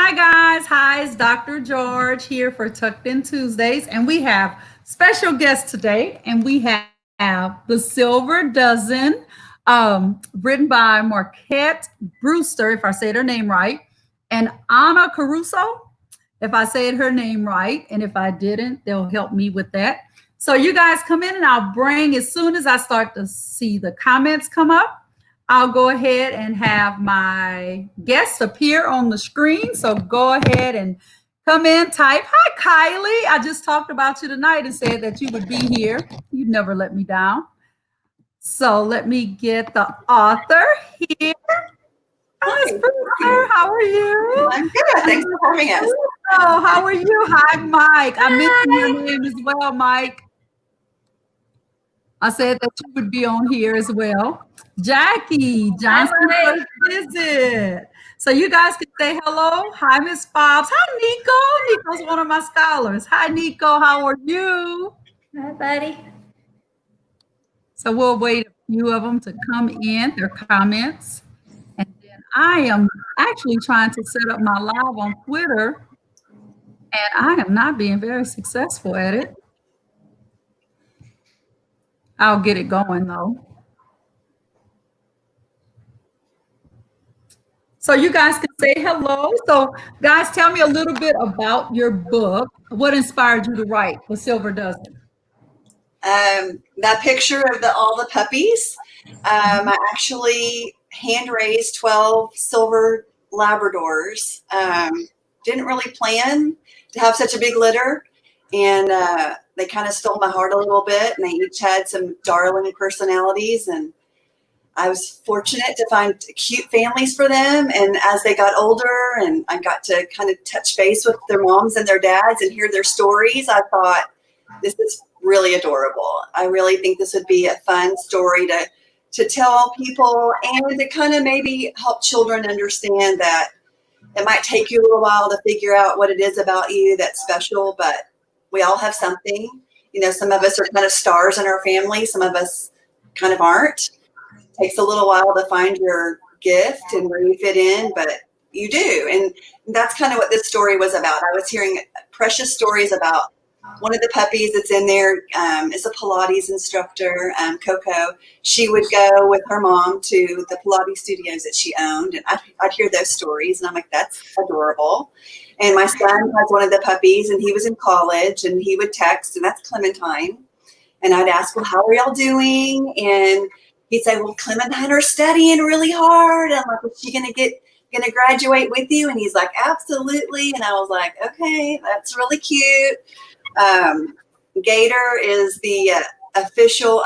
Hi, guys. Hi, it's Dr. George here for Tucked In Tuesdays. And we have special guests today. And we have The Silver Dozen, written by Marquett Brewster, if I said her name right, and Anna Caruso, if I said her name right. And if I didn't, they'll help me with that. So you guys come in and I'll bring, as soon as I start to see the comments come up, I'll go ahead and have my guests appear on the screen. So go ahead and come in, type. Hi, Kylie. I just talked about you tonight and said that you would be here. You'd never let me down. So let me get the author here. Hi, Brewster. How are you? I'm good. Thanks for having us. Oh, how are you? Hi, Mike. I mentioned your name as well, Mike. I said that you would be on here as well. Jackie Johnson first visit. So you guys can say hello. Hi, Miss Fobbs. Hi, Nico. Nico's one of my scholars. Hi, Nico. How are you? Hi, buddy. So we'll wait a few of them to come in, their comments. And then I am actually trying to set up my live on Twitter, and I am not being very successful at it. I'll get it going though. So you guys can say hello. So guys, tell me a little bit about your book. What inspired you to write The Silver Dozen? That picture of all the puppies. I actually hand raised 12 silver Labradors. Didn't really plan to have such a big litter, and they kind of stole my heart a little bit, and they each had some darling personalities, and I was fortunate to find cute families for them. And as they got older and I got to kind of touch base with their moms and their dads and hear their stories, I thought, this is really adorable. I really think this would be a fun story to tell people, and to kind of maybe help children understand that it might take you a little while to figure out what it is about you that's special, but we all have something. You know, some of us are kind of stars in our family. Some of us kind of aren't. It takes a little while to find your gift and where you fit in, but you do. And that's kind of what this story was about. I was hearing precious stories about one of the puppies that's in there is a Pilates instructor, Coco. She would go with her mom to the Pilates studios that she owned, and I'd hear those stories, and I'm like, that's adorable. And my son has one of the puppies, and he was in college, and he would text, and that's Clementine. And I'd ask, well, how are y'all doing? And he'd say, well, Clementine are studying really hard. And I'm like, is she gonna graduate with you? And he's like, absolutely. And I was like, okay, that's really cute. Gator is the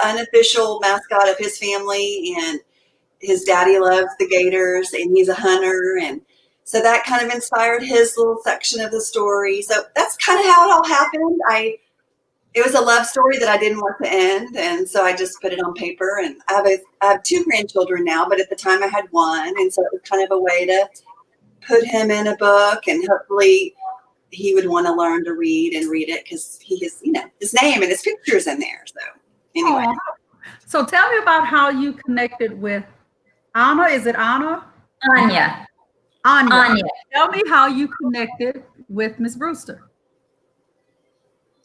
unofficial mascot of his family, and his daddy loves the gators, and he's a hunter, and so that kind of inspired his little section of the story. So that's kind of how it all happened. It was a love story that I didn't want to end, and so I just put it on paper. And I have 2 grandchildren now, but at the time I had 1, and so it was kind of a way to put him in a book, and hopefully he would want to learn to read it, because he has, his name and his pictures in there. So anyway. So tell me about how you connected with Anna. Is it Anna? Anya. Anya. Tell me how you connected with Miss Brewster.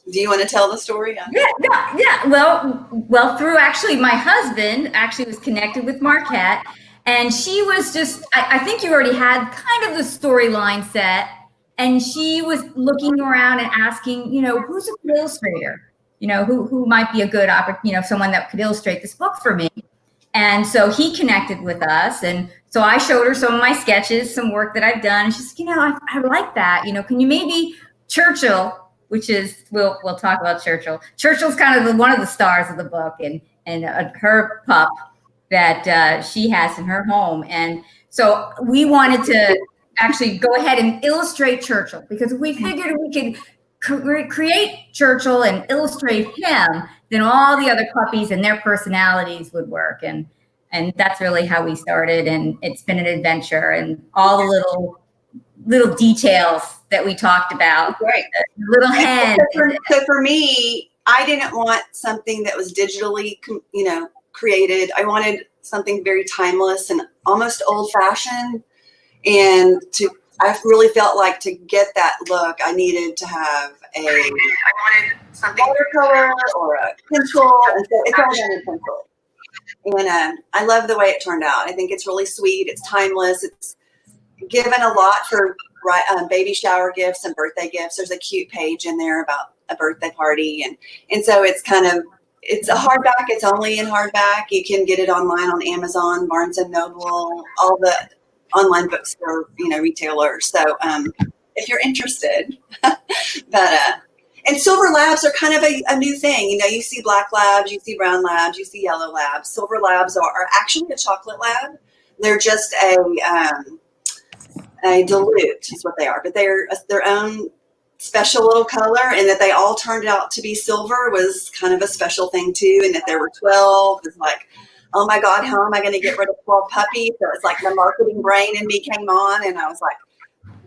Do you want to tell the story? Yeah. Well, through actually my husband actually was connected with Marquette, and she was just, I think you already had kind of the storyline set. And she was looking around and asking, who's a good illustrator? Who might be a good someone that could illustrate this book for me. And so he connected with us. And so I showed her some of my sketches, some work that I've done. And she's like, I like that. Can you maybe Churchill, which is, we'll talk about Churchill. Churchill's kind of one of the stars of the book, and her pup that she has in her home. And so we wanted to actually go ahead and illustrate Churchill, because if we figured we could create Churchill and illustrate him, then all the other puppies and their personalities would work. And that's really how we started. And it's been an adventure, and all the little details that we talked about. Right. The little head. So for me, I didn't want something that was digitally, created. I wanted something very timeless and almost old fashioned, and to I really felt like to get that look, I needed to have a watercolor or a pencil, and so it's all done in pencil. And I love the way it turned out. I think it's really sweet. It's timeless. It's given a lot for baby shower gifts and birthday gifts. There's a cute page in there about a birthday party, and so it's it's a hardback. It's only in hardback. You can get it online on Amazon, Barnes and Noble, all the online bookstore, retailers. So if you're interested, and silver labs are kind of a new thing. You see black labs, you see brown labs, you see yellow labs. Silver labs are actually a chocolate lab. They're just a dilute is what they are, but they're their own special little color, and that they all turned out to be silver was kind of a special thing too. And that there were 12 is like, oh my God, how am I going to get rid of 12 puppies? So it's like the marketing brain in me came on, and I was like,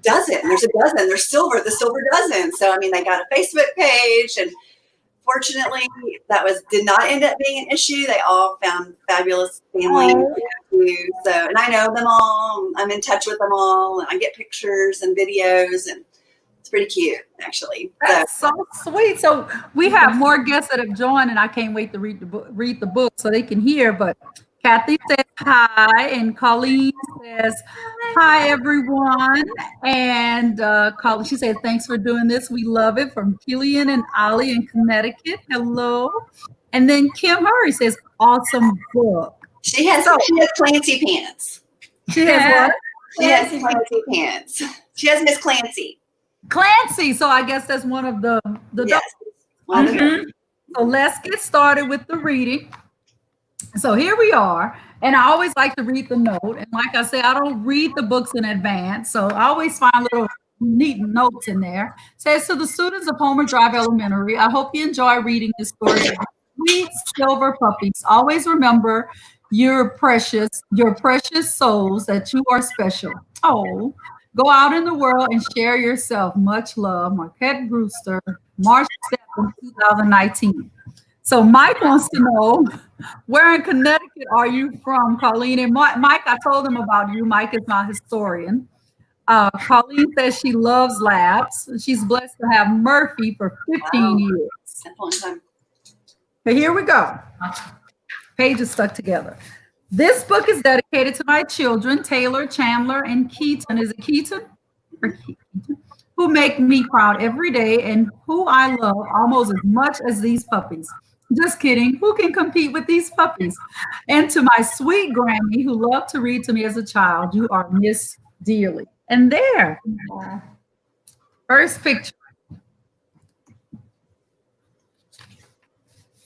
there's a dozen, there's the silver dozen. So, I mean, they got a Facebook page, and fortunately that did not end up being an issue. They all found fabulous families. So, and I know them all, I'm in touch with them all, and I get pictures and videos, and it's pretty cute, actually. That's so sweet. So we have more guests that have joined, and I can't wait to read the book so they can hear. But Kathy says hi, and Colleen says hi, everyone. And she said, thanks for doing this. We love it. From Killian and Ollie in Connecticut. Hello. And then Kim Murray says, awesome book. She has Clancy pants. She has what? She has Clancy pants. She has Miss Clancy. Clancy. So I guess that's one of the yes. Mm-hmm. So let's get started with the reading. So here we are, and I always like to read the note. And like I said, I don't read the books in advance, so I always find little neat notes in there. It says, to the students of Homer Drive Elementary, I hope you enjoy reading this story. Sweet silver puppies. Always remember your precious souls, that you are special. Oh, go out in the world and share yourself. Much love, Marquett Brewer, March 7, 2019. So Mike wants to know, where in Connecticut are you from, Colleen? And Mike, I told him about you. Mike is my historian. Colleen says she loves labs. She's blessed to have Murphy for 15 years. That's a long time. But here we go. Pages stuck together. This book is dedicated to my children, Taylor, Chandler, and Keaton. Is it Keaton? Or Keaton? Who make me proud every day, and who I love almost as much as these puppies. Just kidding. Who can compete with these puppies? And to my sweet Grammy, who loved to read to me as a child, you are missed dearly. And there, first picture.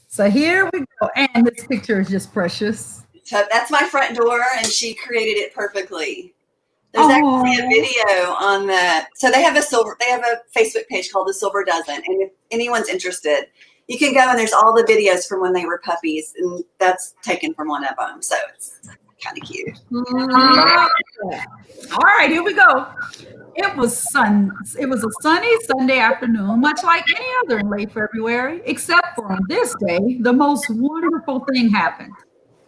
So here we go. And this picture is just precious. So that's my front door, and she created it perfectly. There's actually a video on so they have a Facebook page called The Silver Dozen. And if anyone's interested, you can go, and there's all the videos from when they were puppies, and that's taken from one of them. So it's kind of cute. All right, here we go. It was a sunny Sunday afternoon, much like any other in late February, except for on this day, the most wonderful thing happened.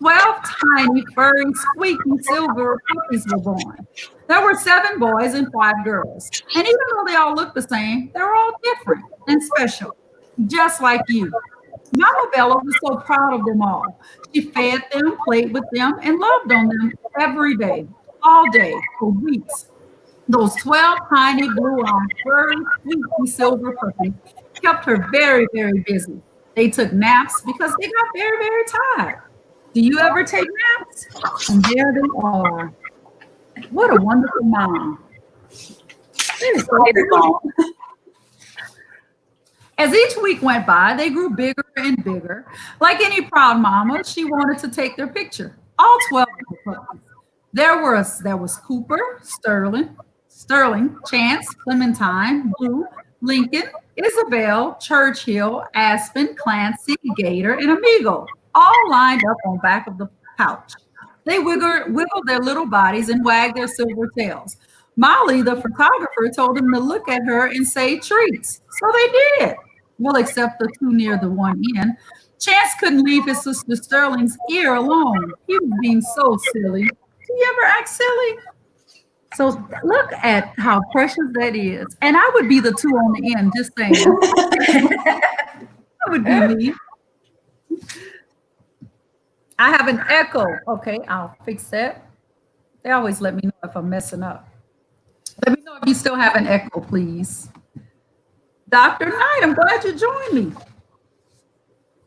12 tiny, furry, squeaky silver puppies were born. There were 7 boys and 5 girls. And even though they all looked the same, they were all different and special, just like you. Mama Bella was so proud of them all. She fed them, played with them, and loved on them every day, all day, for weeks. Those 12 tiny, blue-eyed, furry, squeaky silver puppies kept her very, very busy. They took naps because they got very, very tired. Do you ever take naps? And there they are. What a wonderful mom. As each week went by, they grew bigger and bigger. Like any proud mama, she wanted to take their picture. All 12 of the puppies. There was Cooper, Sterling, Chance, Clementine, Blue, Lincoln, Isabel, Churchill, Aspen, Clancy, Gator, and Amigo, all lined up on back of the couch. They wiggled their little bodies and wagged their silver tails. Molly, the photographer, told them to look at her and say treats. So they did. Well, except the 2 near the one end. Chance couldn't leave his sister Sterling's ear alone. He was being so silly. Do you ever act silly? So look at how precious that is. And I would be the two on the end, just saying. That would be me. I have an echo. Okay, I'll fix that. They always let me know if I'm messing up. Let me know if you still have an echo, please. Dr. Knight, I'm glad you joined me.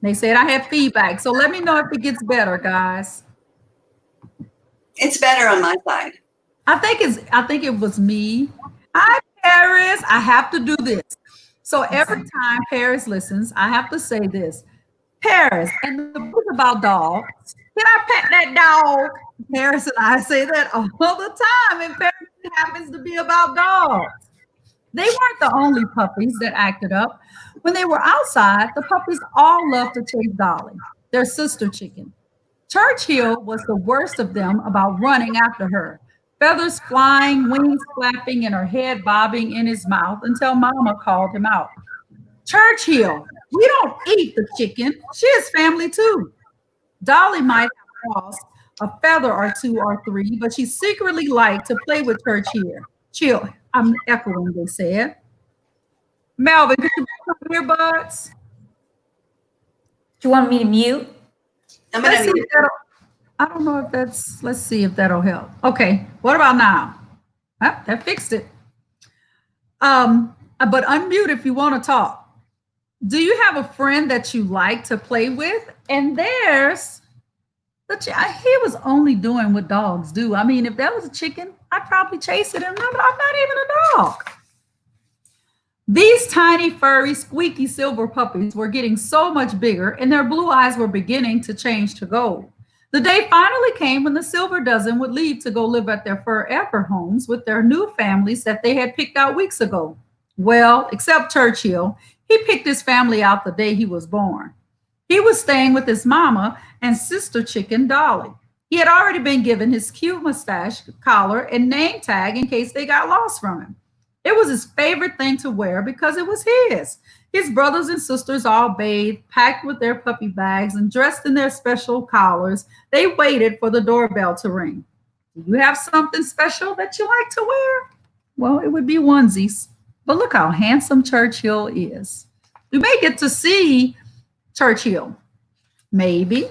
They said I had feedback. So let me know if it gets better, guys. It's better on my side. I think it was me. Hi, Paris. I have to do this. So every time Paris listens, I have to say this. Paris, and the book is about dogs. Can I pet that dog? Paris and I say that all the time, and Paris happens to be about dogs. They weren't the only puppies that acted up. When they were outside, the puppies all loved to chase Dolly, their sister chicken. Churchill was the worst of them about running after her, feathers flying, wings flapping, and her head bobbing in his mouth until Mama called him out. Churchill, we don't eat the chicken. She has family too. Dolly might have lost a feather or two or three, but she secretly liked to play with Churchill. Chill. I'm echoing, they said. Melvin, could you put on earbuds? Do you want me to mute? I'm Let's gonna see if that'll, I don't know if that's, let's see if that'll help. Okay, what about now? Ah, that fixed it. But unmute if you want to talk. Do you have a friend that you like to play with? And there's he was only doing what dogs do. I mean, if that was a chicken, I'd probably chase it. And I'm not even a dog. These tiny, furry, squeaky silver puppies were getting so much bigger, and their blue eyes were beginning to change to gold. The day finally came when the silver dozen would leave to go live at their forever homes with their new families that they had picked out weeks ago. Well, except Churchill, he picked his family out the day he was born. He was staying with his mama and sister chicken, Dolly. He had already been given his cute mustache, collar, and name tag in case they got lost from him. It was his favorite thing to wear because it was his. His brothers and sisters all bathed, packed with their puppy bags, and dressed in their special collars. They waited for the doorbell to ring. Do you have something special that you like to wear? Well, it would be onesies. But look how handsome Churchill is. You may get to see Churchill. Maybe.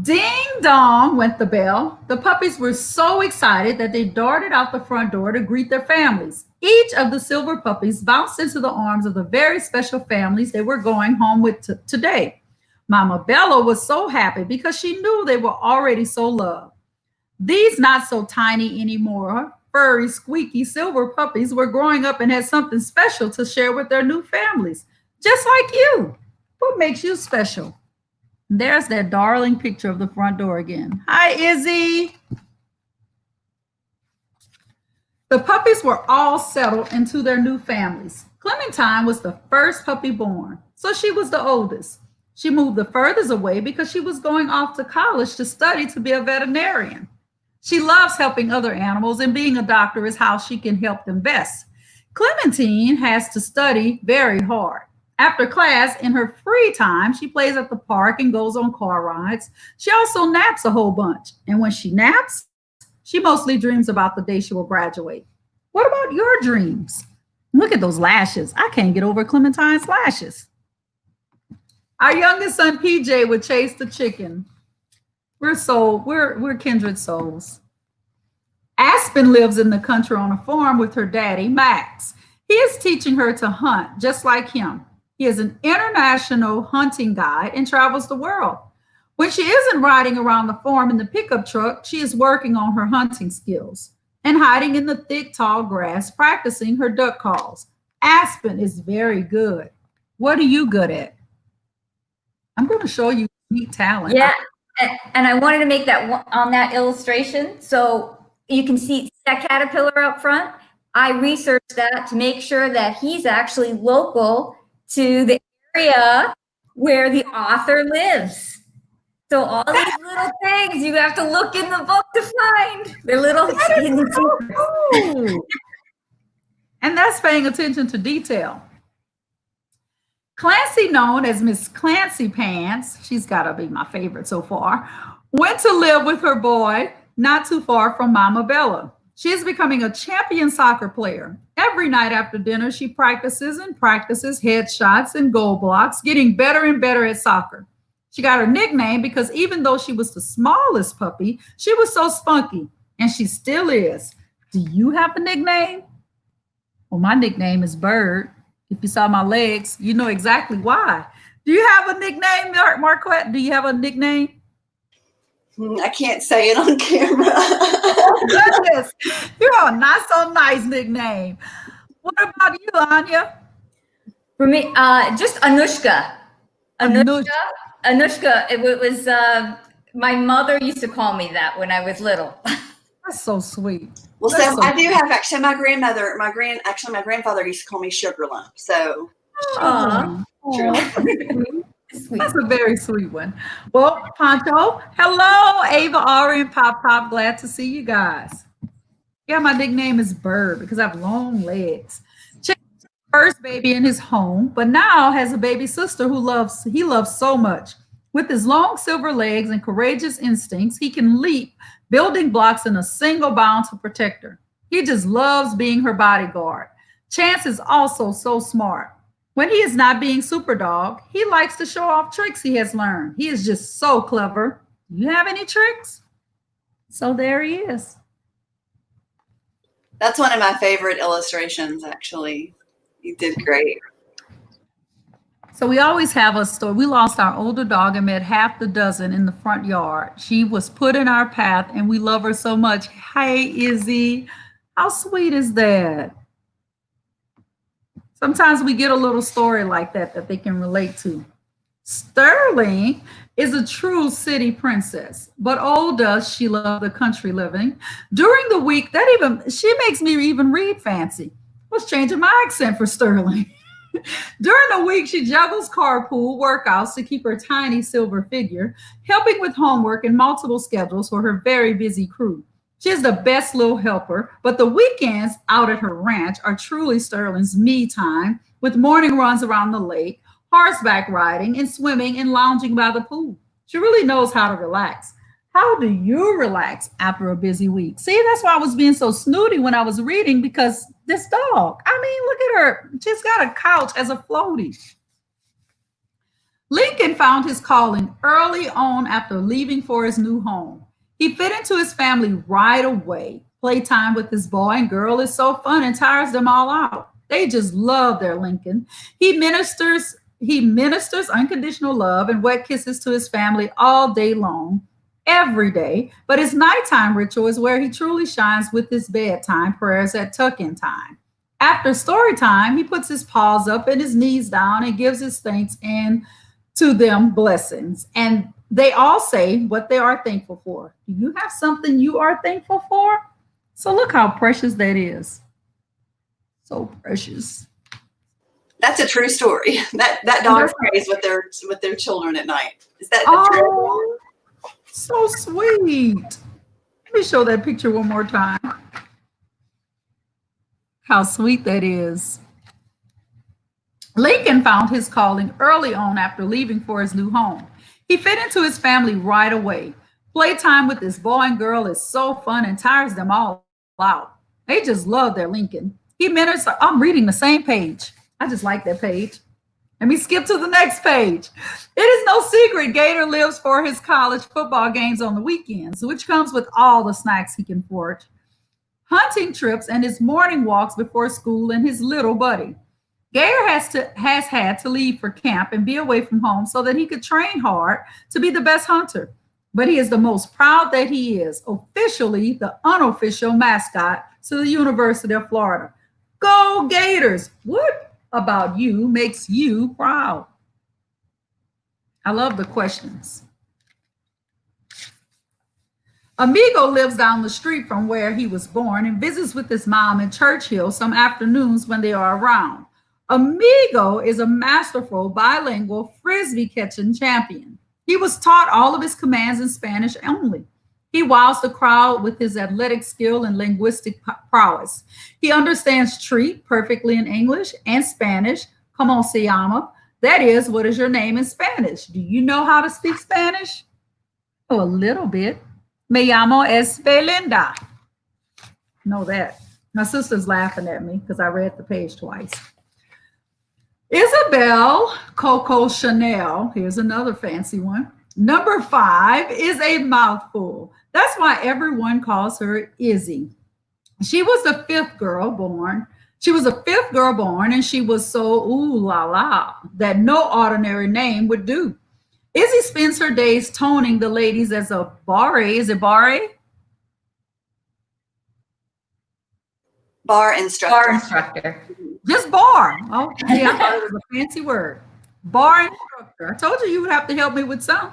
Ding dong went the bell. The puppies were so excited that they darted out the front door to greet their families. Each of the silver puppies bounced into the arms of the very special families they were going home with today. Mama Bella was so happy because she knew they were already so loved. These not so tiny anymore, furry, squeaky silver puppies were growing up and had something special to share with their new families, just like you. What makes you special? There's that darling picture of the front door again. Hi, Izzy. The puppies were all settled into their new families. Clementine was the first puppy born, so she was the oldest. She moved the furthest away because she was going off to college to study to be a veterinarian. She loves helping other animals, and being a doctor is how she can help them best. Clementine has to study very hard. After class, in her free time, she plays at the park and goes on car rides. She also naps a whole bunch. And when she naps, she mostly dreams about the day she will graduate. What about your dreams? Look at those lashes. I can't get over Clementine's lashes. Our youngest son, PJ, would chase the chicken. We're kindred souls. Aspen lives in the country on a farm with her daddy, Max. He is teaching her to hunt just like him. He is an international hunting guide and travels the world. When she isn't riding around the farm in the pickup truck, she is working on her hunting skills and hiding in the thick, tall grass, practicing her duck calls. Aspen is very good. What are you good at? I'm going to show you neat talent. Yeah, and I wanted to make that on that illustration. So you can see that caterpillar up front. I researched that to make sure that he's actually local to the area where the author lives. So all these little things you have to look in the book to find. They're little hidden secrets. And that's paying attention to detail. Clancy, known as Miss Clancy Pants, she's got to be my favorite so far, went to live with her boy not too far from Mama Bella. She is becoming a champion soccer player. Every night after dinner, she practices and practices headshots and goal blocks, getting better and better at soccer. She got her nickname because even though she was the smallest puppy, she was so spunky, and she still is. Do you have a nickname? Well, my nickname is Bird. If you saw my legs, you know exactly why. Do you have a nickname, Marquette? Do you have a nickname? I can't say it on camera. Oh, goodness. You have a not so nice nickname. What about you, Anya? For me, just Anushka. Anush. Anushka. Anushka. It was my mother used to call me that when I was little. That's so sweet. Well, That's so so I do have actually my grandmother, my grandfather used to call me Sugar Lump. So Aw. Sugar Lump. Sweet. That's a very sweet one. Well, Poncho, hello, Ava, Ari, and Pop Pop. Glad to see you guys. Yeah, my nickname is Bird because I have long legs. Chick first baby in his home, but now has a baby sister he loves so much. With his long silver legs and courageous instincts, he can leap building blocks in a single bound to protect her. He just loves being her bodyguard. Chance is also so smart. When he is not being super dog, he likes to show off tricks he has learned. He is just so clever. Do you have any tricks? So there he is. That's one of my favorite illustrations, actually. You did great. So we always have a story. We lost our older dog and met half the dozen in the front yard. She was put in our path and we love her so much. Hey, Izzy, how sweet is that? Sometimes we get a little story like that they can relate to. Sterling is a true city princess, but oh, does she love the country living. During the week, she makes me even read fancy. I was changing my accent for Sterling. During the week, she juggles carpool workouts to keep her tiny silver figure, helping with homework and multiple schedules for her very busy crew. She is the best little helper, but the weekends out at her ranch are truly Sterling's me time with morning runs around the lake, horseback riding, and swimming and lounging by the pool. She really knows how to relax. How do you relax after a busy week? See, that's why I was being so snooty when I was reading because this dog, I mean, look at her. She's got a couch as a floaty. Lincoln found his calling early on after leaving for his new home. He fit into his family right away. Playtime with his boy and girl is so fun and tires them all out. They just love their Lincoln. He ministers unconditional love and wet kisses to his family all day long, every day. But his nighttime ritual is where he truly shines with his bedtime prayers at tuck-in time. After story time, he puts his paws up and his knees down and gives his thanks and to them blessings. And they all say what they are thankful for. Do you have something you are thankful for? So look how precious that is. So precious. That's a true story. That dog prays with their children at night. Is that true? Oh, so sweet. Let me show that picture one more time. How sweet that is. Lincoln found his calling early on after leaving for his new home. He fit into his family right away. Playtime with this boy and girl is so fun and tires them all out. They just love their Lincoln. I'm reading the same page. I just like that page. Let me skip to the next page. It is no secret Gator lives for his college football games on the weekends, which comes with all the snacks he can forage, hunting trips, and his morning walks before school and his little buddy. Gator has had to leave for camp and be away from home so that he could train hard to be the best hunter. But he is the most proud that he is, officially the unofficial mascot to the University of Florida. Go Gators! What about you makes you proud? I love the questions. Amigo lives down the street from where he was born and visits with his mom in Churchill some afternoons when they are around. Amigo is a masterful bilingual frisbee catching champion. He was taught all of his commands in Spanish only. He wows the crowd with his athletic skill and linguistic prowess. He understands treat perfectly in English and Spanish. Como se llama? That is, what is your name in Spanish? Do you know how to speak Spanish? Oh, a little bit. Me llamo es Belinda. Know that. My sister's laughing at me because I read the page twice. Isabel Coco Chanel, here's another fancy one. Number 5 is a mouthful. That's why everyone calls her Izzy. She was the fifth girl born. She was the fifth girl born, and she was so ooh la la that no ordinary name would do. Izzy spends her days toning the ladies as a barre. Is it barre? Bar Bar instructor. instructor. Just bar. Oh, yeah, I thought it was a fancy word. Bar instructor. I told you you would have to help me with some.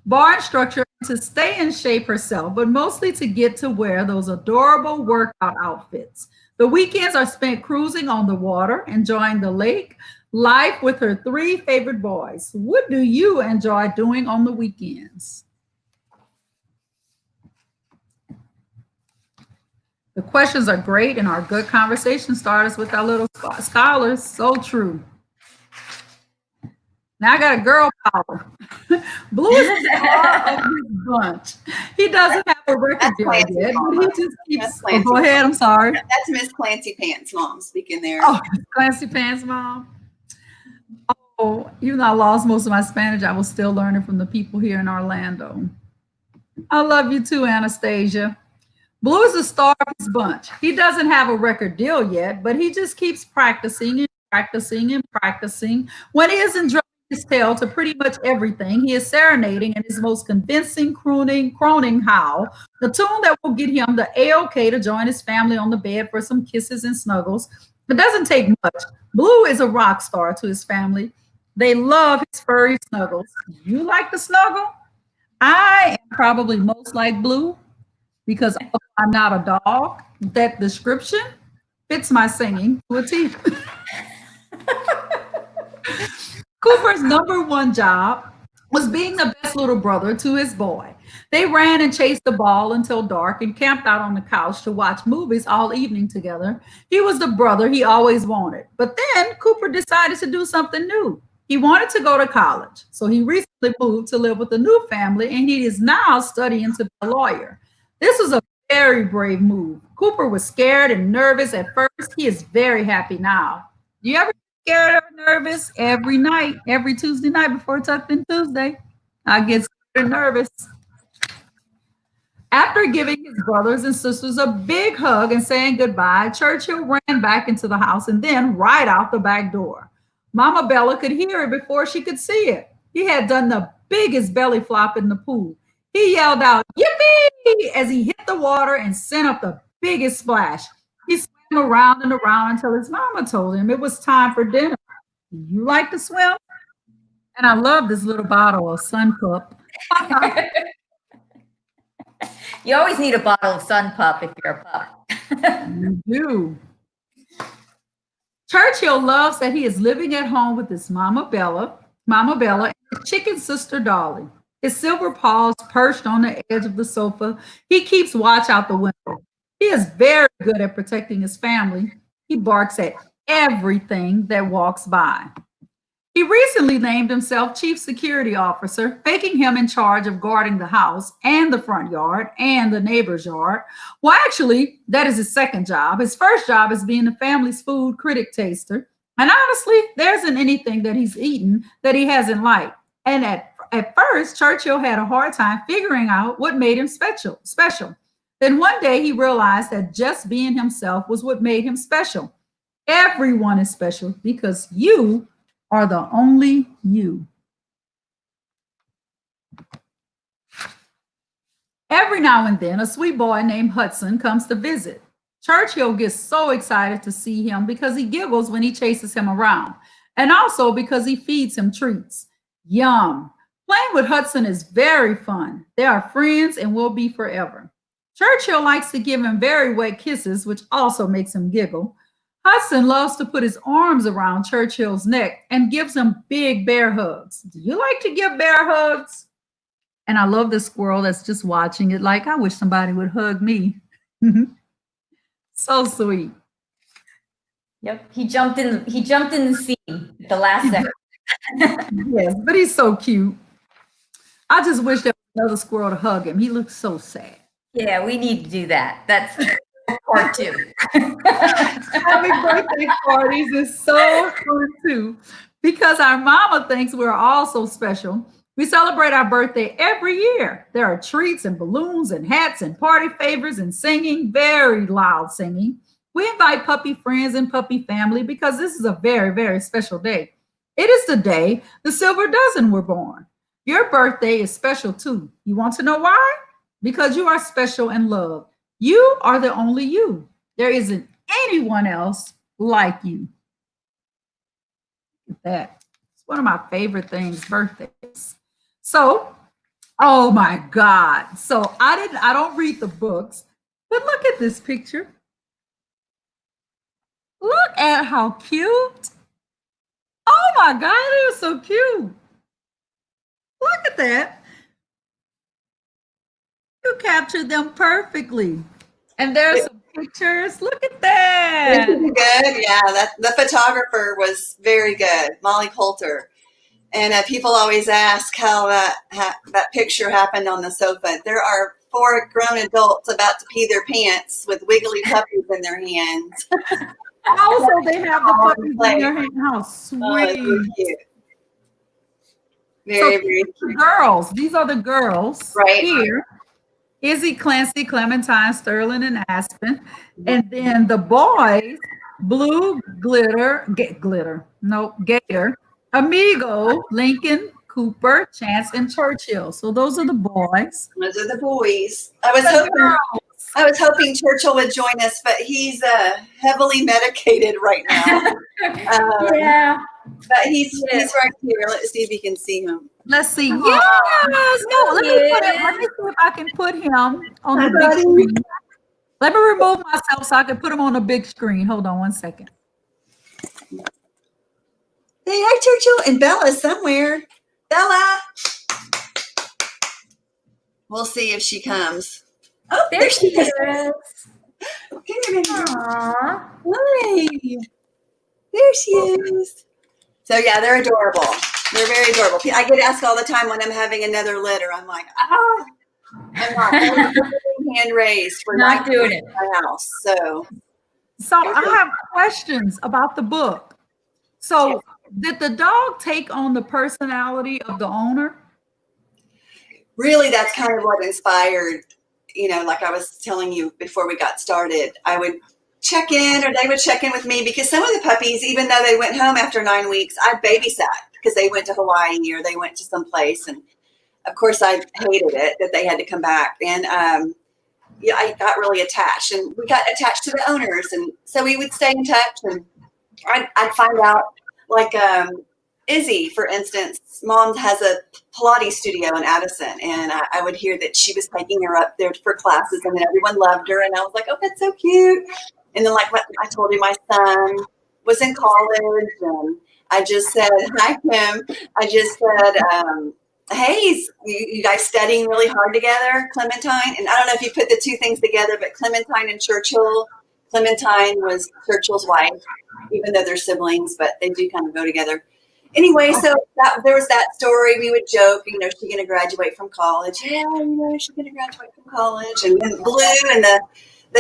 Bar instructor to stay in shape herself, but mostly to get to wear those adorable workout outfits. The weekends are spent cruising on the water, enjoying the lake, life with her 3 favorite boys. What do you enjoy doing on the weekends? The questions are great and our good conversation starters with our little scholars. So true. Now I got a girl power. Blue is the star of his bunch. He doesn't have a record That's deal Clancy, yet, but he Mama. just keeps. That's Oh, Clancy. go ahead. I'm sorry. That's Miss Clancy Pants Mom speaking there. Oh, Clancy Pants Mom. Oh, even though I lost most of my Spanish, I was still learning from the people here in Orlando. I love you too, Anastasia. Blue is the star of his bunch. He doesn't have a record deal yet, but he just keeps practicing and practicing and practicing. When he isn't drumming his tail to pretty much everything, he is serenading in his most convincing croning howl, the tune that will get him the A-OK to join his family on the bed for some kisses and snuggles. It doesn't take much. Blue is a rock star to his family. They love his furry snuggles. You like the snuggle? I am probably most like Blue because I'm not a dog. That description fits my singing to a T. Cooper's number 1 job was being the best little brother to his boy. They ran and chased the ball until dark and camped out on the couch to watch movies all evening together. He was the brother he always wanted. But then Cooper decided to do something new. He wanted to go to college. So he recently moved to live with a new family and he is now studying to be a lawyer. This was a very brave move. Cooper was scared and nervous at first. He is very happy now. Do you ever get scared or nervous? Every night, every Tuesday night before Tucked In Tuesday, I get scared and nervous. After giving his brothers and sisters a big hug and saying goodbye, Churchill ran back into the house and then right out the back door. Mama Bella could hear it before she could see it. He had done the biggest belly flop in the pool. He yelled out, "Yippee!" as he hit the water and sent up the biggest splash. He swam around and around until his mama told him it was time for dinner. Do you like to swim? And I love this little bottle of Sun Pup. You always need a bottle of Sun Pup if you're a pup. You do. Churchill loves that he is living at home with his Mama Bella, and his chicken sister Dolly. His silver paws perched on the edge of the sofa. He keeps watch out the window. He is very good at protecting his family. He barks at everything that walks by. He recently named himself Chief Security Officer, making him in charge of guarding the house and the front yard and the neighbor's yard. Well, actually, that is his second job. His first job is being the family's food critic taster. And honestly, there isn't anything that he's eaten that he hasn't liked. And at first, Churchill had a hard time figuring out what made him special. Then one day he realized that just being himself was what made him special. Everyone is special because you are the only you. Every now and then, a sweet boy named Hudson comes to visit. Churchill gets so excited to see him because he giggles when he chases him around, and also because he feeds him treats. Yum. Playing with Hudson is very fun. They are friends and will be forever. Churchill likes to give him very wet kisses, which also makes him giggle. Hudson loves to put his arms around Churchill's neck and gives him big bear hugs. Do you like to give bear hugs? And I love this squirrel that's just watching it like, I wish somebody would hug me. So sweet. Yep, he jumped in the scene at the last second. Yes, but he's so cute. I just wish there was another squirrel to hug him. He looks so sad. Yeah, we need to do that. Part two. Having birthday parties is so fun too because our mama thinks we're all so special. We celebrate our birthday every year. There are treats and balloons and hats and party favors and singing, very loud singing. We invite puppy friends and puppy family because this is a very, very special day. It is the day the Silver Dozen were born. Your birthday is special too. You want to know why? Because you are special and loved. You are the only you. There isn't anyone else like you. Look at that. It's one of my favorite things, birthdays. So, oh my God. So I don't read the books, but look at this picture. Look at how cute. Oh my God, it is so cute. Look at that. You captured them perfectly. And there's some pictures. Look at that. Good. Yeah, the photographer was very good, Molly Coulter. And people always ask how that picture happened on the sofa. There are 4 grown adults about to pee their pants with wiggly puppies in their hands. Also, they have the puppies in their hand. How sweet. Oh, cute. Very cute. Girls. These are the girls right here. Izzy, Clancy, Clementine, Sterling, and Aspen. And then the boys, Blue, Gator, Amigo, Lincoln, Cooper, Chance, and Churchill. So those are the boys. Those are the boys. I was hoping Churchill would join us, but he's heavily medicated right now. Yeah. But he's right here. Let's see if you can see him. Let's see. Yes. No, let me see if I can put him on the big screen. Let me remove myself so I can put him on the big screen. Hold on one second. Hey, hi, Churchill. And Bella's somewhere. Bella. We'll see if she comes. Oh, There she is. Aww. Hi. There she is. So, yeah, they're adorable. They're very adorable. I get asked all the time when I'm having another litter. I'm like, I'm not hand raised. We're Not doing it. In my house. So I have questions about the book. So did the dog take on the personality of the owner? Really, that's kind of what inspired, like I was telling you before we got started, I would check in or they would check in with me because some of the puppies, even though they went home after 9 weeks, I babysat because they went to Hawaii or they went to some place. And of course I hated it that they had to come back. And I got really attached and we got attached to the owners. And so we would stay in touch and I'd find out like Izzy, for instance, mom has a Pilates studio in Addison, and I would hear that she was taking her up there for classes, and then everyone loved her, and I was like, oh, that's so cute. And then, like I told you, my son was in college, and I just said, hi, Kim. I just said, hey, you guys studying really hard together, Clementine? And I don't know if you put the two things together, but Clementine and Churchill. Clementine was Churchill's wife, even though they're siblings, but they do kind of go together. Anyway, so there was that story. We would joke, is she going to graduate from college? Yeah, she's going to graduate from college. And then Blue and the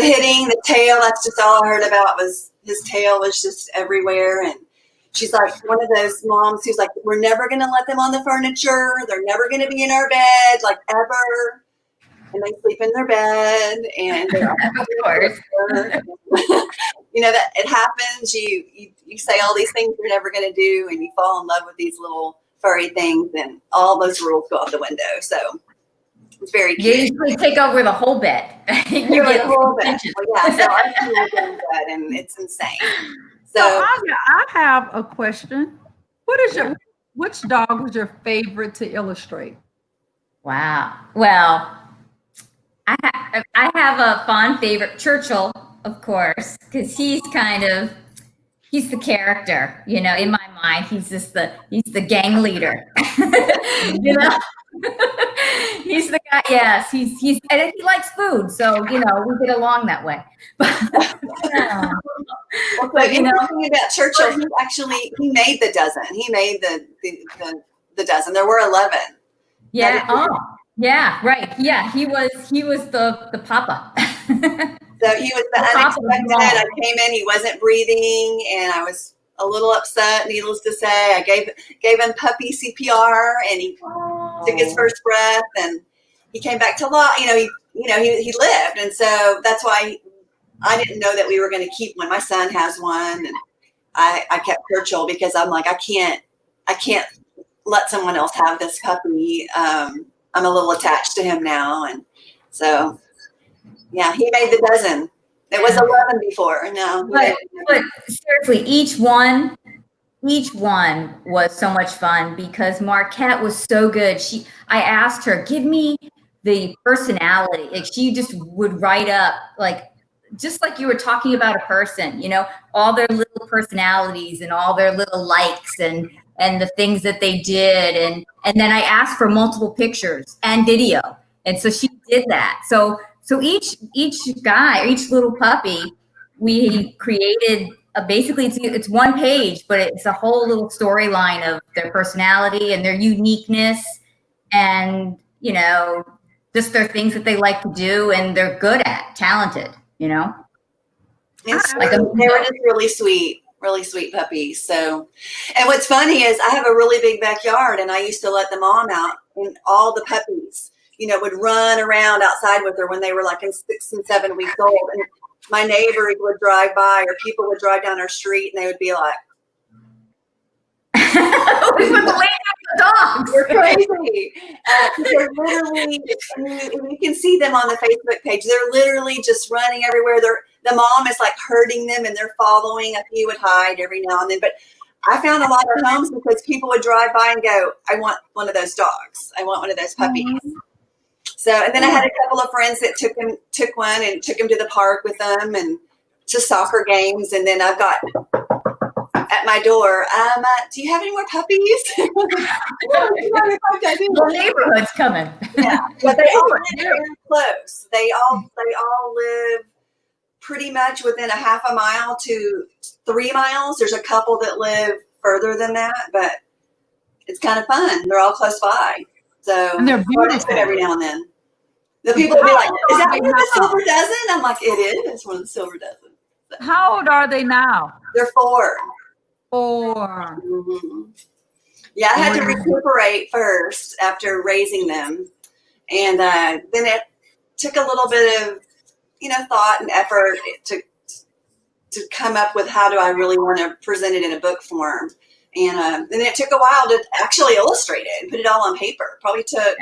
hitting, the tail, that's just all I heard about was his tail was just everywhere. And she's like one of those moms who's like, we're never going to let them on the furniture. They're never going to be in our bed, like ever. And they sleep in their bed. And of course. That it happens. You say all these things you're never going to do, and you fall in love with these little furry things, and all those rules go out the window. So it's very cute. You usually take over the whole bed. You get the whole bed. Well, yeah, so I'm getting that, and it's insane. So Anya, I have a question. Which dog was your favorite to illustrate? Wow. Well, I have a fond favorite, Churchill, of course, because he's the character, in my mind. He's the gang leader, He's the guy. Yes, he's and he likes food, so we get along that way. But talking about Churchill, he made the dozen. He made the dozen. There were 11. Yeah. Oh, yeah. Right. Yeah. He was the papa. So he was the Top of the unexpected. ball. I came in, he wasn't breathing, and I was a little upset, needless to say. I gave him puppy CPR, and he took his first breath, and he came back to life. He lived, and so that's why I didn't know that we were going to keep one. My son has one, and I kept Churchill because I'm like, I can't let someone else have this puppy. I'm a little attached to him now, and so yeah, he made the dozen. It was 11 before. No, but seriously, each one was so much fun because Marquette was so good. I asked her, give me the personality. Like she just would write up just like you were talking about a person, all their little personalities and all their little likes and the things that they did. And then I asked for multiple pictures and video. And so she did that. So each guy, each little puppy, we created basically it's one page, but it's a whole little storyline of their personality and their uniqueness and, just their things that they like to do and they're good at, talented, It's they were just really sweet puppies. So, and what's funny is I have a really big backyard, and I used to let the mom out, and all the puppies, would run around outside with her when they were like 6 and 7 weeks old. And my neighbors would drive by, or people would drive down our street, and they would be like, "We put the dogs. You're crazy." They're literally, you can see them on the Facebook page. They're literally just running everywhere. The mom is like herding them, and they're following. A few would hide every now and then, but I found a lot of homes because people would drive by and go, "I want one of those dogs. I want one of those puppies." Mm-hmm. So, and then I had a couple of friends that took one and took him to the park with them and to soccer games. And then I've got at my door, do you have any more puppies? The neighborhood's coming. Yeah, but they all live very close. They all live pretty much within a half a mile to 3 miles. There's a couple that live further than that, but it's kind of fun. They're all close by. So and they're beautiful every now and then. The people will be like, "Is that one of the silver dozen?" I'm like, "It is. It's one of the silver dozen." So, how old are they now? They're 4. 4. Mm-hmm. Yeah, I had to recuperate first after raising them, and then it took a little bit of thought and effort to come up with how do I really want to present it in a book form. And then it took a while to actually illustrate it and put it all on paper. Probably took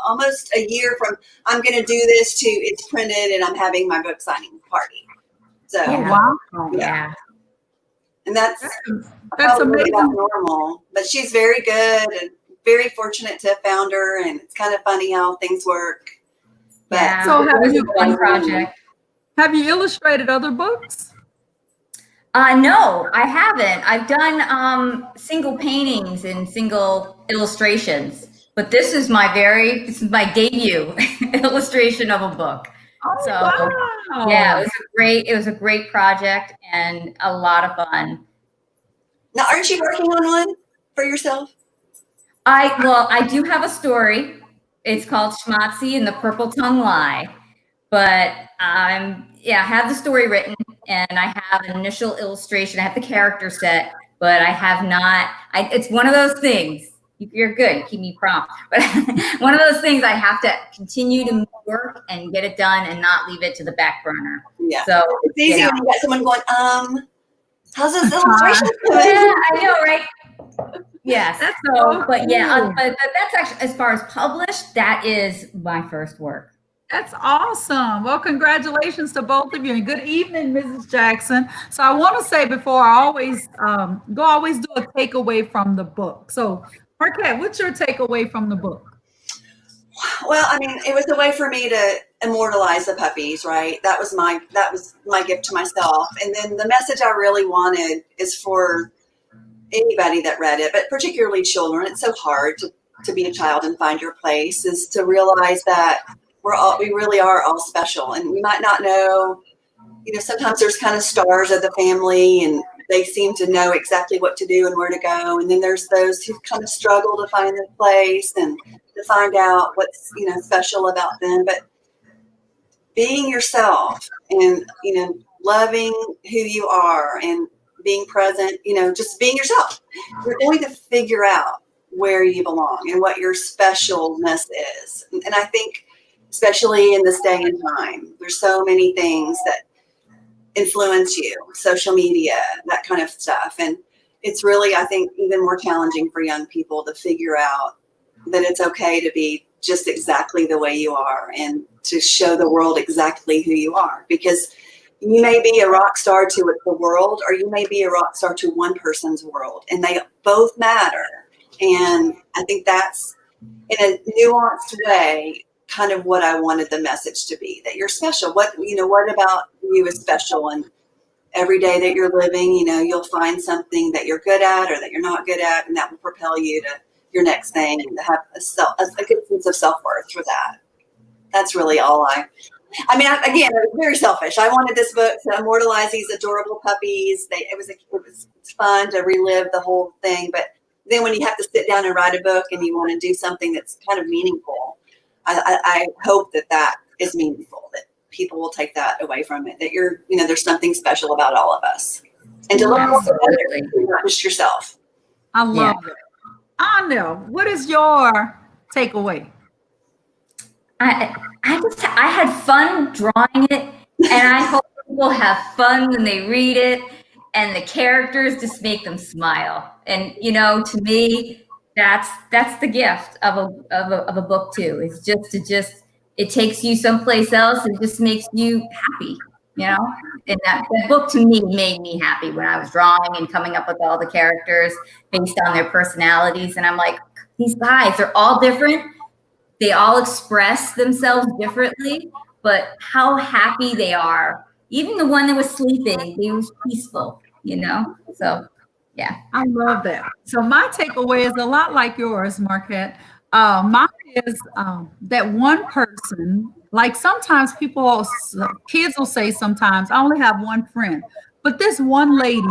almost a year from I'm going to do this to it's printed and I'm having my book signing party. So, Yeah. And that's amazing. Normal. But she's very good and very fortunate to have found her. And it's kind of funny how things work. But so have you illustrated other books? No, I haven't. I've done single paintings and single illustrations, but this is my debut illustration of a book. Oh, so wow. Yeah, it was a great project and a lot of fun. Now, aren't you working on one for yourself? I do have a story. It's called Schmatzy and the Purple Tongue Lie, but I have the story written and I have an initial illustration. I have the character set, but I have not. It's one of those things. You're good. Keep me prompt. But one of those things I have to continue to work and get it done and not leave it to the back burner. Yeah. So it's easy when you got someone going, how's this illustration? Yeah, I know, right? Yes. But that's actually, as far as published, that is my first work. That's awesome. Well, congratulations to both of you, and good evening, Mrs. Jackson. So I want to say before I always do a takeaway from the book. So Marquette, what's your takeaway from the book? Well, I mean, it was a way for me to immortalize the puppies, right? That was my gift to myself. And then the message I really wanted is for anybody that read it, but particularly children. It's so hard to be a child and find your place, is to realize that we really are all special, and we might not know, sometimes there's kind of stars of the family and they seem to know exactly what to do and where to go. And then there's those who kind of struggle to find their place and to find out what's, special about them. But being yourself and, loving who you are and being present, just being yourself, you're going to figure out where you belong and what your specialness is. And I think, especially in this day and time, there's so many things that influence you, social media, that kind of stuff. And it's really, I think, even more challenging for young people to figure out that it's okay to be just exactly the way you are and to show the world exactly who you are, because you may be a rock star to the world, or you may be a rock star to one person's world, and they both matter. And I think that's, in a nuanced way, kind of what I wanted the message to be, that you're special. What about you is special? And every day that you're living, you'll find something that you're good at or that you're not good at, and that will propel you to your next thing and to have a good sense of self-worth for that. That's really all again, it was very selfish. I wanted this book to immortalize these adorable puppies. It's fun to relive the whole thing, but then when you have to sit down and write a book and you want to do something that's kind of meaningful, I hope that is meaningful, that people will take that away from it, that there's something special about all of us, and to look at others, not just yourself. I love it. Anya, what is your takeaway? I had fun drawing it, and I hope people have fun when they read it, and the characters just make them smile. And to me, that's the gift of a book too. It's just it takes you someplace else and just makes you happy. And that book to me made me happy when I was drawing and coming up with all the characters based on their personalities. And I'm like, these guys, they're all different. They all express themselves differently, but how happy they are. Even the one that was sleeping, he was peaceful, So, yeah. I love that. So my takeaway is a lot like yours, Marquette. Mine is that one person, like sometimes kids will say sometimes, I only have one friend. But this one lady,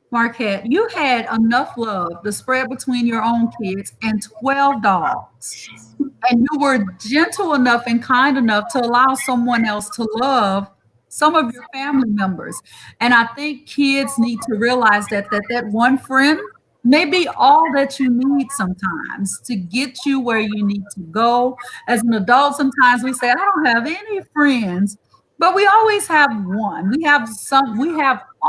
Marquette, you had enough love to spread between your own kids and 12 dogs. And you were gentle enough and kind enough to allow someone else to love some of your family members. And I think kids need to realize that one friend may be all that you need sometimes to get you where you need to go. As an adult, sometimes we say, I don't have any friends, but we always have one.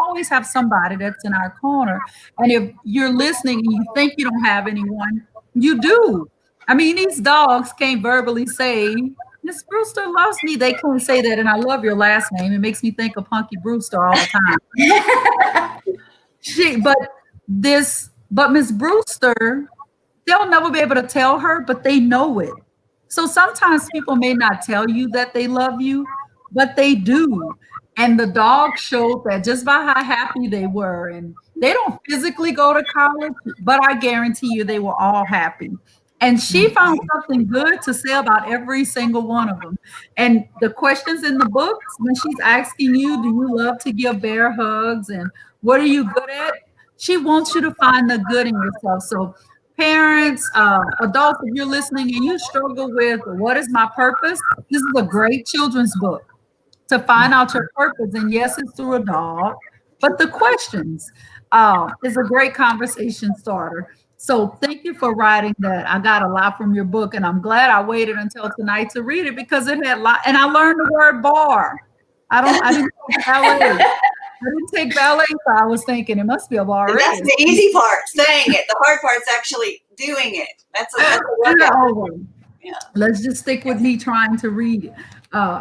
Always have somebody that's in our corner. And if you're listening and you think you don't have anyone, you do. I mean, these dogs can't verbally say, Miss Brewster loves me. They can't say that. And I love your last name. It makes me think of Punky Brewster all the time. But Miss Brewster, they'll never be able to tell her, but they know it. So sometimes people may not tell you that they love you, but they do. And the dog showed that just by how happy they were. And they don't physically go to college, but I guarantee you they were all happy. And she found something good to say about every single one of them. And the questions in the books, when she's asking you, do you love to give bear hugs? And what are you good at? She wants you to find the good in yourself. So parents, adults, if you're listening and you struggle with what is my purpose, this is a great children's book to find out your purpose. And yes, it's through a dog, but the questions is a great conversation starter. So thank you for writing that. I got a lot from your book, and I'm glad I waited until tonight to read it because it had a lot. And I learned the word bar. I didn't take ballet. So I was thinking it must be a bar. That's the easy part, saying it. The hard part's actually doing it. That's a workout. Yeah. Let's just stick with me trying to read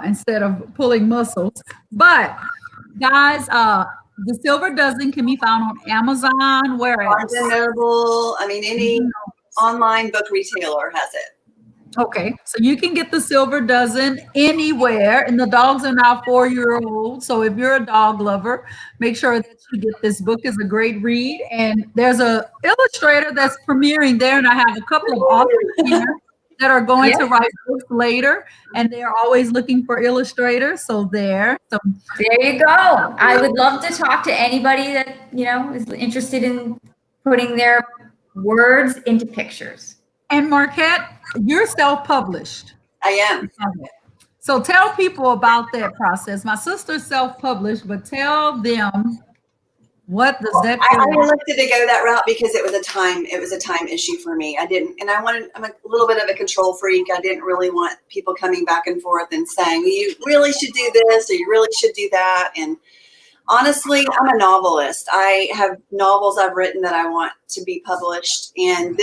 instead of pulling muscles. But guys, The Silver Dozen can be found on Amazon, where else? Barnes and Noble. I mean, any online book retailer has it. Okay, so you can get The Silver Dozen anywhere, and the dogs are now 4-year-old. So if you're a dog lover, make sure that you get this book. It's a great read, and there's a illustrator that's premiering there, and I have a couple of authors here that are going to write books later, and they're always looking for illustrators. So there you go. I would love to talk to anybody that is interested in putting their words into pictures. And Marquette, you're self-published. I am. So tell people about that process. My sister self-published, but tell them, what does that I feel like? elected to go that route because it was a time issue for me. I'm a little bit of a control freak. I didn't really want people coming back and forth and saying, you really should do this or you really should do that. And honestly, I'm a novelist. I have novels I've written that I want to be published. And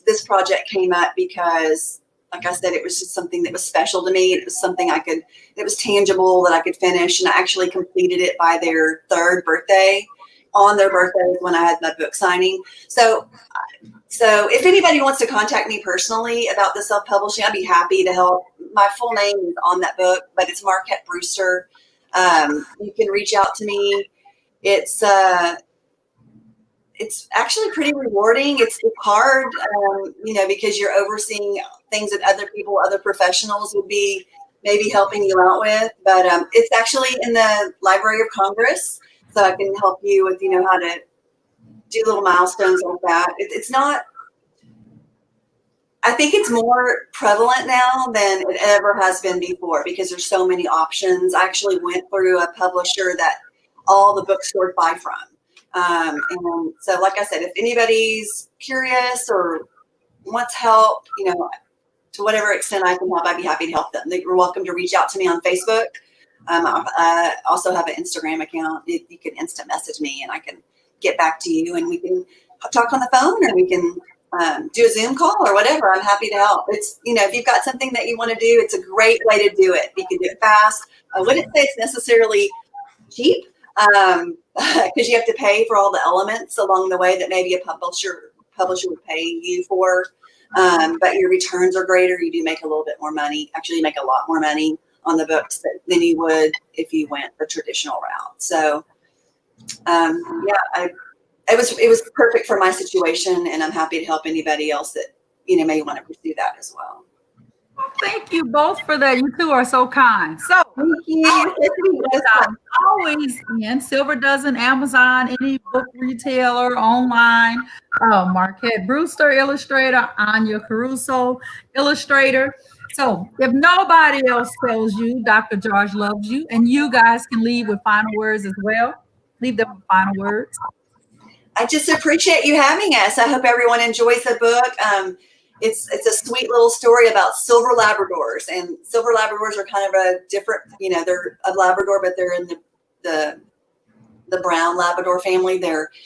this project came up because, like I said, it was just something that was special to me. It was something it was tangible that I could finish. And I actually completed it by their third birthday, on their birthdays when I had my book signing. So if anybody wants to contact me personally about the self-publishing, I'd be happy to help. My full name is on that book, but it's Marquett Brewer. You can reach out to me. It's actually pretty rewarding. It's hard, because you're overseeing things that other professionals would be maybe helping you out with. But it's actually in the Library of Congress. So I can help you with, how to do little milestones like that. It's not, I think it's more prevalent now than it ever has been before because there's so many options. I actually went through a publisher that all the bookstores buy from. And so, like I said, if anybody's curious or wants help, to whatever extent I can help, I'd be happy to help them. You're welcome to reach out to me on Facebook. I also have an Instagram account. You can instant message me and I can get back to you and we can talk on the phone or we can do a Zoom call or whatever. I'm happy to help. It's, if you've got something that you want to do, it's a great way to do it. You can do it fast. I wouldn't say it's necessarily cheap because you have to pay for all the elements along the way that maybe a publisher would pay you for. But your returns are greater. You do make a little bit more money. Actually, you make a lot more money on the books than you would if you went the traditional route. So, it was perfect for my situation, and I'm happy to help anybody else that may want to pursue that as well. Thank you both for that. You two are so kind. So, Thank you. always in Silver Dozen, Amazon, any book retailer, online. Marquett Brewer, illustrator, Anya Caruso, illustrator. So if nobody else tells you, Dr. George loves you, and you guys can leave with final words as well. Leave them with final words. I just appreciate you having us. I hope everyone enjoys the book. It's a sweet little story about silver Labradors, and silver Labradors are kind of a different, they're a Labrador, but they're in the brown Labrador family.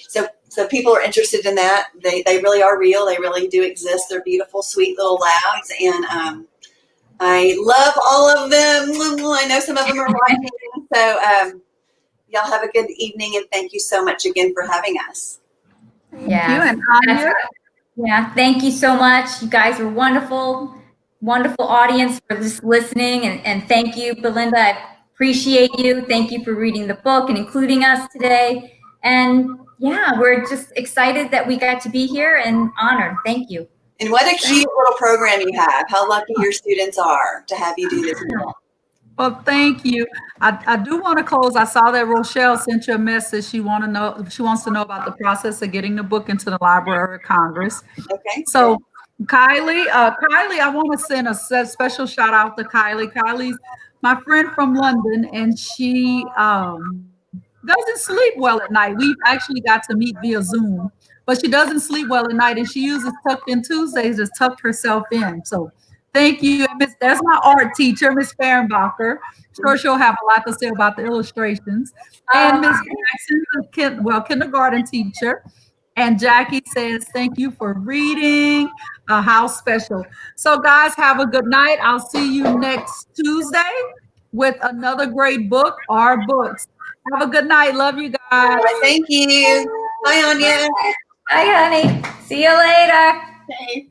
So people are interested in that. They really are real. They really do exist. They're beautiful, sweet little labs, and I love all of them. I know some of them are watching. So y'all have a good evening, and thank you so much again for having us. Yeah. Yeah. Thank you so much. You guys are wonderful, wonderful audience for just listening. And thank you, Belinda. I appreciate you. Thank you for reading the book and including us today. And yeah, we're just excited that we got to be here and honored. Thank you. And what a cute little program you have. How lucky your students are to have you do this. Well, thank you. I do want to close. I saw that Rochelle sent you a message. She wants to know about the process of getting the book into the Library of Congress. Okay. So Kylie, I want to send a special shout out to Kylie. Kylie's my friend from London, and she doesn't sleep well at night. We've actually got to meet via Zoom, but she doesn't sleep well at night, and she uses Tucked In Tuesdays to tuck herself in. So thank you. That's my art teacher, Miss Fehrenbacher. Sure, she'll have a lot to say about the illustrations. And Miss Jackson, kindergarten teacher. And Jackie says, thank you for reading. How special. So guys, have a good night. I'll see you next Tuesday with another great book or books. Have a good night. Love you guys. Thank you. Bye, Anya. Bye, honey. See you later. Okay.